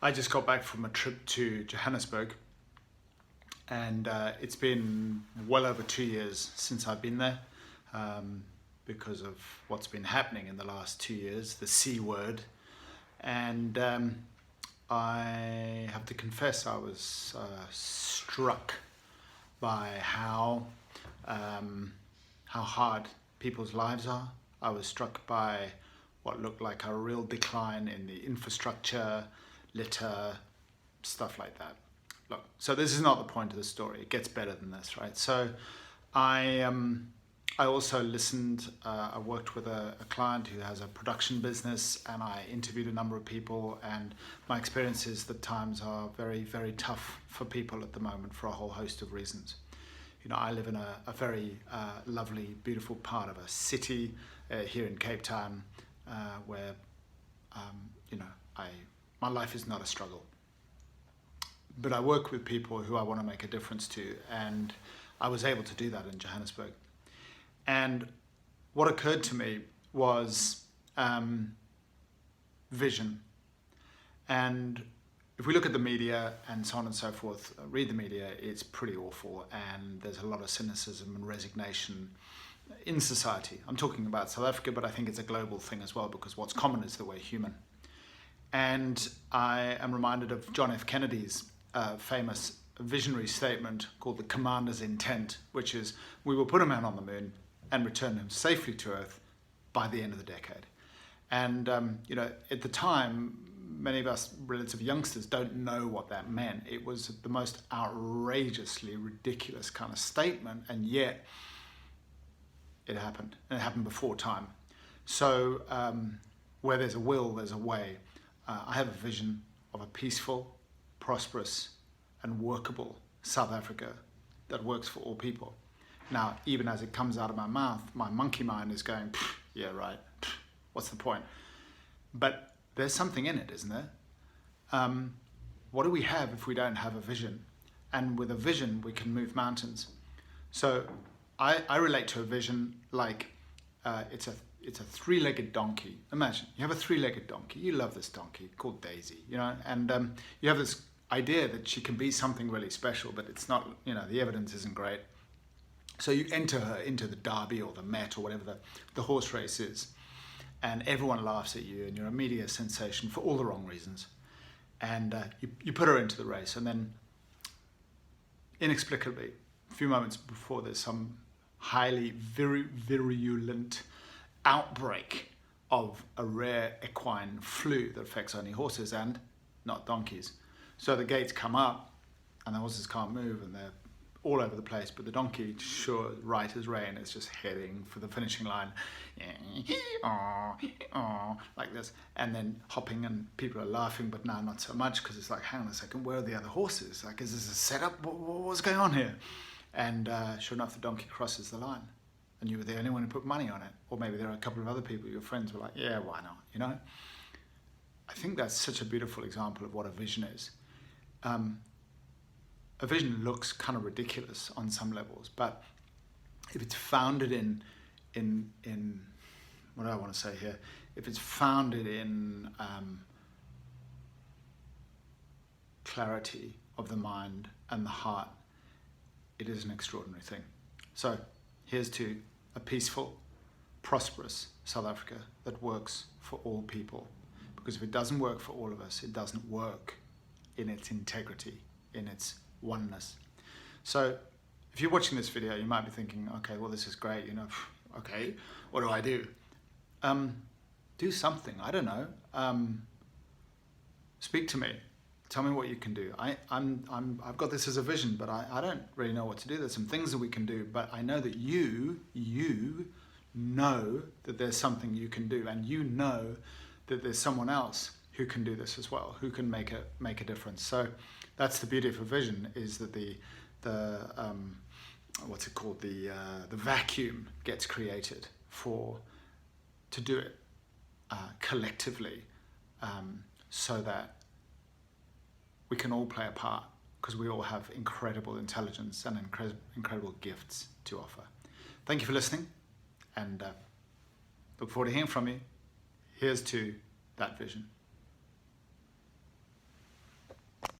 I just got back from a trip to Johannesburg, and it's been well over 2 years since I've been there because of what's been happening in the last 2 years, the C word. And I have to confess I was struck by how hard people's lives are. I was struck by what looked like a real decline in the infrastructure, litter, stuff like that. Look, so this is not the point of the story. It gets better than this, right? So I also listened, I worked with a client who has a production business, and I interviewed a number of people, and my experience is that times are very, very tough for people at the moment for a whole host of reasons. You know, I live in a very lovely, beautiful part of a city here in Cape Town where, you know, my life is not a struggle. But I work with people who I want to make a difference to, and I was able to do that in Johannesburg. And what occurred to me was vision. And if we look at the media and so on and so forth, read the media, it's pretty awful, and there's a lot of cynicism and resignation in society. I'm talking about South Africa, but I think it's a global thing as well, because what's common is that we're human. And I am reminded of John F. Kennedy's famous visionary statement called the Commander's Intent, which is, we will put a man on the moon and return him safely to Earth by the end of the decade. And you know, at the time, many of us relative youngsters don't know what that meant. It was the most outrageously ridiculous kind of statement, and yet it happened, and it happened before time. So where there's a will, there's a way. I have a vision of a peaceful, prosperous, and workable South Africa that works for all people. Now, even as it comes out of my mouth, my monkey mind is going, yeah, right, what's the point? But there's something in it, isn't there? What do we have if we don't have a vision? And with a vision, we can move mountains. So I relate to a vision like it's a three-legged donkey. Imagine, you have a three-legged donkey. You love this donkey called Daisy, you know, and you have this idea that she can be something really special, but it's not, you know, the evidence isn't great. So you enter her into the Derby or the Met or whatever the horse race is, and everyone laughs at you, and you're a media sensation for all the wrong reasons. And you put her into the race, and then inexplicably, a few moments before, there's some highly virulent outbreak of a rare equine flu that affects only horses and not donkeys. So the gates come up, and the horses can't move, and they're all over the place, but the donkey, sure, right as rain, is just heading for the finishing line, like this, and then hopping, and people are laughing, but now not so much, because it's like, hang on a second, where are the other horses? Like, is this a setup? What's going on here? And sure enough, the donkey crosses the line, and you were the only one who put money on it, or maybe there are a couple of other people, your friends were like, yeah, why not, you know? I think that's such a beautiful example of what a vision is. A vision looks kind of ridiculous on some levels, but if it's founded in what do I want to say here? If it's founded in clarity of the mind and the heart, it is an extraordinary thing. So here's to a peaceful, prosperous South Africa that works for all people. Because if it doesn't work for all of us, it doesn't work in its integrity, in its oneness. So if you're watching this video, you might be thinking, okay, well, this is great, you know, okay, what do I do? Do something, I don't know. Speak to me, tell me what you can do. I've got this as a vision, but I don't really know what to do. There's some things that we can do, but I know that you know that there's something you can do, and you know that there's someone else who can do this as well, who can make a difference. So that's the beauty of a vision, is that the what's it called, the vacuum gets created to do it collectively, so that we can all play a part, because we all have incredible intelligence and incredible gifts to offer. Thank you for listening, and look forward to hearing from you. Here's to that vision.